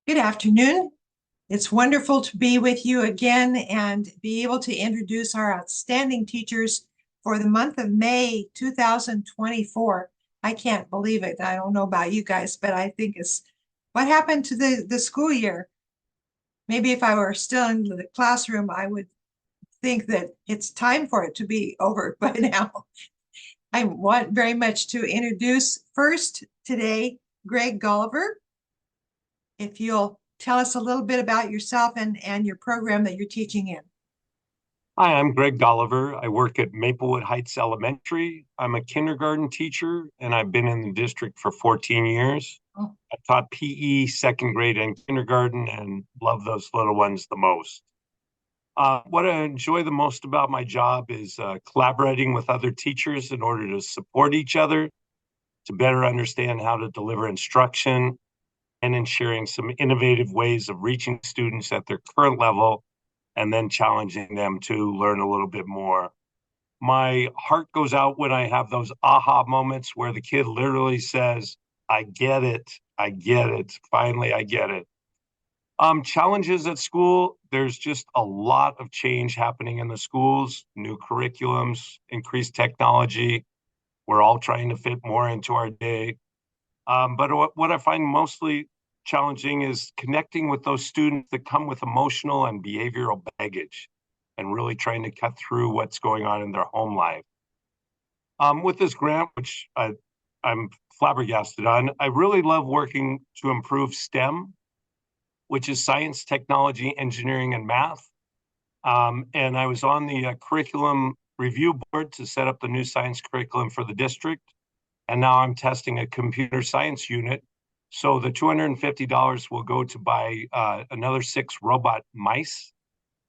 Good afternoon. It's wonderful to be with you again and be able to introduce our outstanding teachers for the month of May 2024. I can't believe it. I don't know about you guys, but I think it's what happened to the school year. Maybe if I were still in the classroom, I would think that it's time for it to be over by now. I want very much to introduce first today Greg Dolliver. If you'll tell us a little bit about yourself and your program that you're teaching in. Hi, I'm Greg Dolliver. I work at Maplewood Heights Elementary. I'm a kindergarten teacher, and I've been in the district for 14 years. Oh. I taught PE, second grade, and kindergarten, and love those little ones the most. What I enjoy the most about my job is collaborating with other teachers in order to support each other, to better understand how to deliver instruction, and in sharing some innovative ways of reaching students at their current level and then challenging them to learn a little bit more. My heart goes out when I have those aha moments where the kid literally says, I get it, I get it, finally I get it. Challenges at school, there's just a lot of change happening in the schools, new curriculums, increased technology. We're all trying to fit more into our day. But what I find mostly challenging is connecting with those students that come with emotional and behavioral baggage and really trying to cut through what's going on in their home life. With this grant, which I'm flabbergasted on, I really love working to improve STEM, which is science, technology, engineering, and math. And I was on the curriculum review board to set up the new science curriculum for the district. And now I'm testing a computer science unit. So the $250 will go to buy another 6 robot mice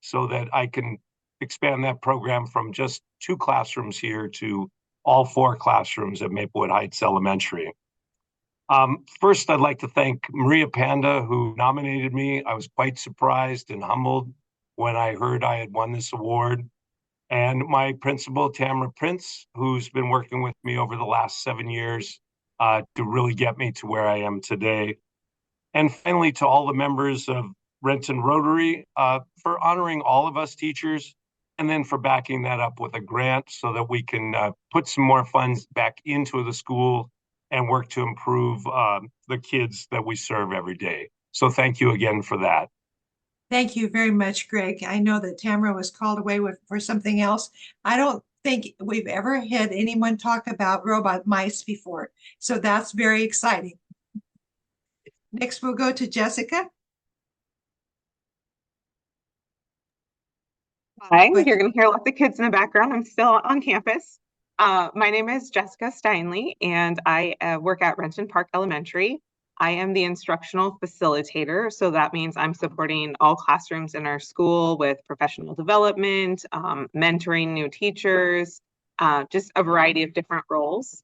so that I can expand that program from just 2 classrooms here to all 4 classrooms at Maplewood Heights Elementary. First, I'd like to thank Maria Panda, who nominated me. I was quite surprised and humbled when I heard I had won this award. And my principal, Tamara Prince, who's been working with me over the last 7 years to really get me to where I am today. And finally, to all the members of Renton Rotary for honoring all of us teachers, and then for backing that up with a grant so that we can put some more funds back into the school and work to improve the kids that we serve every day. So thank you again for that. Thank you very much, Greg. I know that Tamara was called away for something else. I don't think we've ever had anyone talk about robot mice before, so that's very exciting. Next, we'll go to Jessica. Hi, you're going to hear lots of kids in the background. I'm still on campus. My name is Jessica Steinley, and I work at Renton Park Elementary. I am the instructional facilitator, so that means I'm supporting all classrooms in our school with professional development, mentoring new teachers, just a variety of different roles.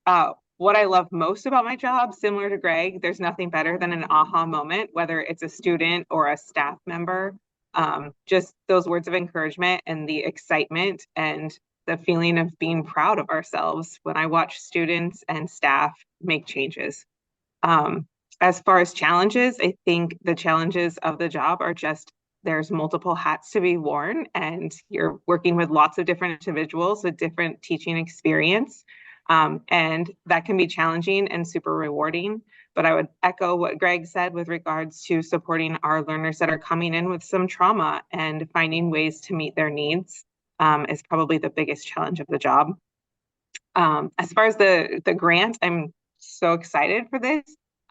What I love most about my job, similar to Greg, there's nothing better than an aha moment, whether it's a student or a staff member. Just those words of encouragement and the excitement and the feeling of being proud of ourselves when I watch students and staff make changes. As far as challenges, I think the challenges of the job are just there's multiple hats to be worn, and you're working with lots of different individuals with different teaching experience. And that can be challenging and super rewarding. But I would echo what Greg said with regards to supporting our learners that are coming in with some trauma and finding ways to meet their needs is probably the biggest challenge of the job. As far as the grant, I'm so excited for this.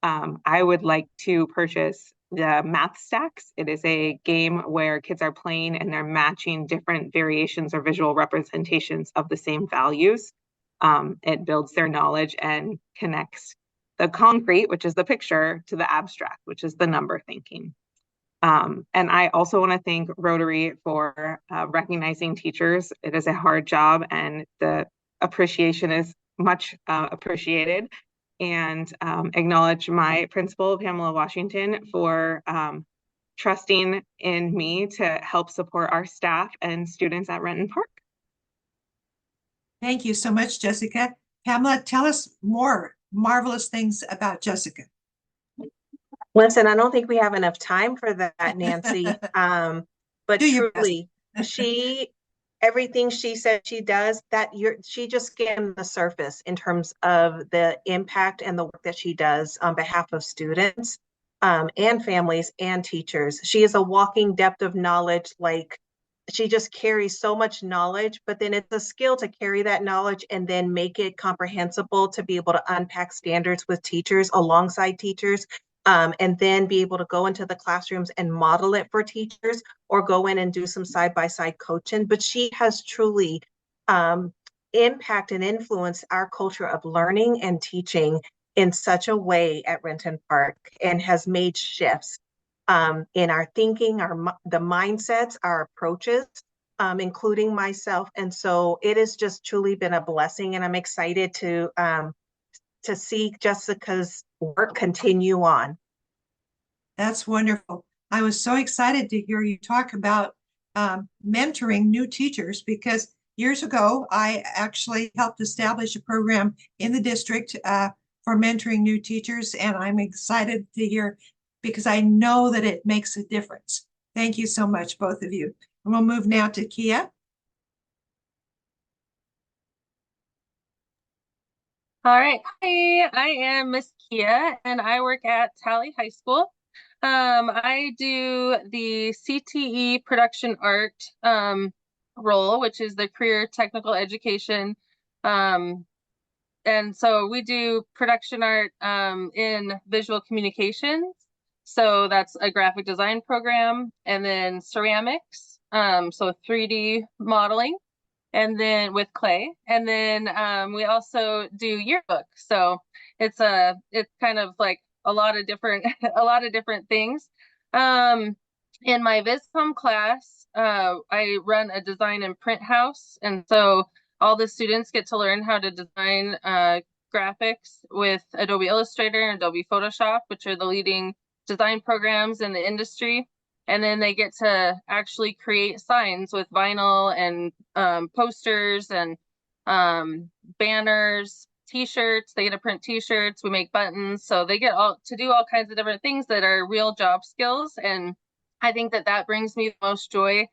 I would like to purchase the Math Stacks. It is a game where kids are playing and they're matching different variations or visual representations of the same values. It builds their knowledge and connects the concrete, which is the picture, to the abstract, which is the number thinking. And I also want to thank Rotary for recognizing teachers. It is a hard job, and the appreciation is much appreciated. And acknowledge my principal, Pamela Washington, for trusting in me to help support our staff and students at Renton Park. Thank you so much, Jessica. Pamela, tell us more marvelous things about Jessica. Listen, I don't think we have enough time for that, Nancy. But Do your best. truly, everything she said she does, she just skimmed the surface in terms of the impact and the work that she does on behalf of students, and families and teachers. She is a walking depth of knowledge. Like, she just carries so much knowledge, but then it's a skill to carry that knowledge and then make it comprehensible to be able to unpack standards with teachers, alongside teachers, and then be able to go into the classrooms and model it for teachers, or go in and do some side-by-side coaching. But she has truly impact and influenced our culture of learning and teaching in such a way at Renton Park, and has made shifts in our thinking, the mindsets, our approaches, including myself. And so it has just truly been a blessing, and I'm excited to see Jessica's work continue on. That's wonderful. I was so excited to hear you talk about mentoring new teachers, because years ago, I actually helped establish a program in the district for mentoring new teachers, and I'm excited to hear, because I know that it makes a difference. Thank you so much, both of you. And we'll move now to Kia. All right. Hi, I am Miss Kia, and I work at Tally High School. I do the CTE production art role, which is the career technical education. And so we do production art in visual communications. So that's a graphic design program, and then ceramics, so 3D modeling, and then with clay, and then we also do yearbook. So it's kind of like a lot of different things. In my VisCom class, I run a design and print house, and so all the students get to learn how to design graphics with Adobe Illustrator and Adobe Photoshop, which are the leading design programs in the industry. And then they get to actually create signs with vinyl and posters and banners, t-shirts. They get to print t-shirts. We make buttons. So they get to do all kinds of different things that are real job skills. And I think that brings me the most joy,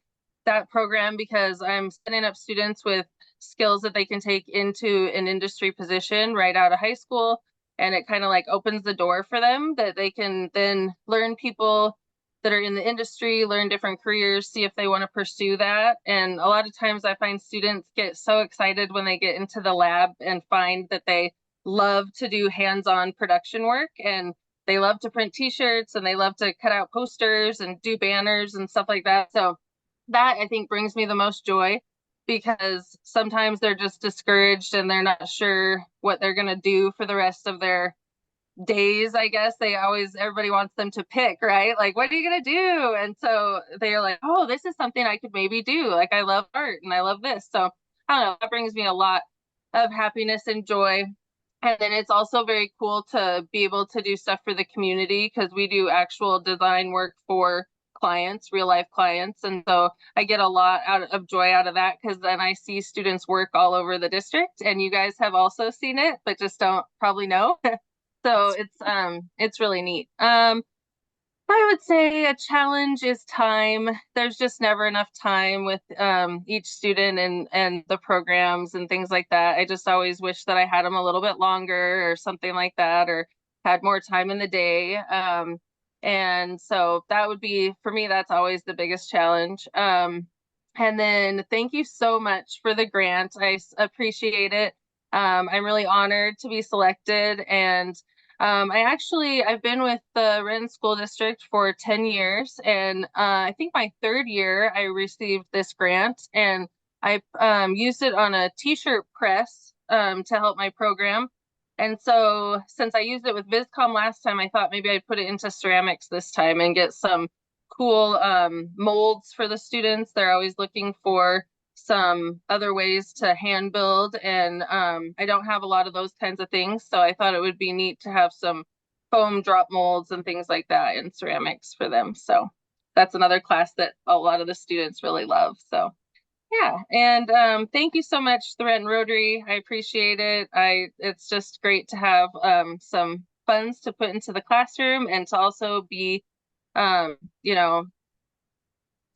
that program, because I'm setting up students with skills that they can take into an industry position right out of high school. And it kind of like opens the door for them, that they can then learn people that are in the industry, learn different careers, see if they want to pursue that. And a lot of times I find students get so excited when they get into the lab and find that they love to do hands-on production work, and they love to print t-shirts, and they love to cut out posters and do banners and stuff like that. So that, I think, brings me the most joy, because sometimes they're just discouraged and they're not sure what they're going to do for the rest of their days. I guess everybody wants them to pick, right? Like, what are you going to do? And so they're like, oh, this is something I could maybe do. Like, I love art and I love this. So I don't know, that brings me a lot of happiness and joy. And then it's also very cool to be able to do stuff for the community, because we do actual design work for clients, real life clients. And so I get a lot of joy out of that, because then I see students work all over the district, and you guys have also seen it, but just don't probably know. So it's really neat. I would say a challenge is time. There's just never enough time with each student and the programs and things like that. I just always wish that I had them a little bit longer or something like that, or had more time in the day. And so that would be, for me, that's always the biggest challenge. And then thank you so much for the grant. I appreciate it. I'm really honored to be selected, and I've been with the Renton School District for 10 years, and I think my third year I received this grant, and I used it on a t-shirt press to help my program. And so since I used it with VisCom last time, I thought maybe I'd put it into ceramics this time and get some cool molds for the students. They're always looking for some other ways to hand build, and I don't have a lot of those kinds of things, so I thought it would be neat to have some foam drop molds and things like that in ceramics for them. So that's another class that a lot of the students really love. So yeah, and thank you so much, the Renton Rotary. I appreciate it. It's just great to have some funds to put into the classroom and to also be, you know,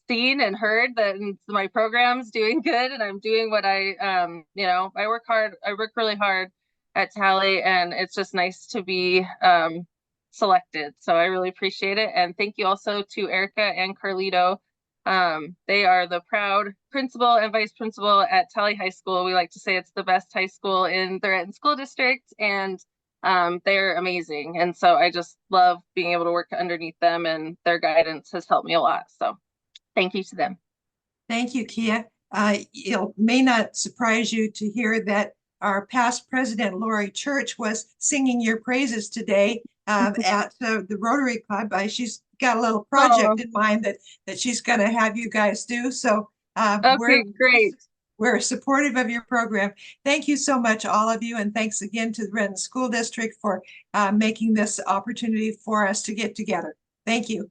seen and heard that my program's doing good and I'm doing what you know, I work really hard at Tally, and it's just nice to be selected. So I really appreciate it. And thank you also to Erica and Carlito. They are the proud principal and vice principal at Tally High School. We like to say it's the best high school in the Renton School District, and they're amazing. And so I just love being able to work underneath them, and their guidance has helped me a lot. So thank you to them. Thank you, Kia. It may not surprise you to hear that our past president, Lori Church, was singing your praises today at the Rotary Club. She's got a little project in mind that she's going to have you guys do. So okay, great. We're supportive of your program. Thank you so much, all of you. And thanks again to the Renton School District for making this opportunity for us to get together. Thank you.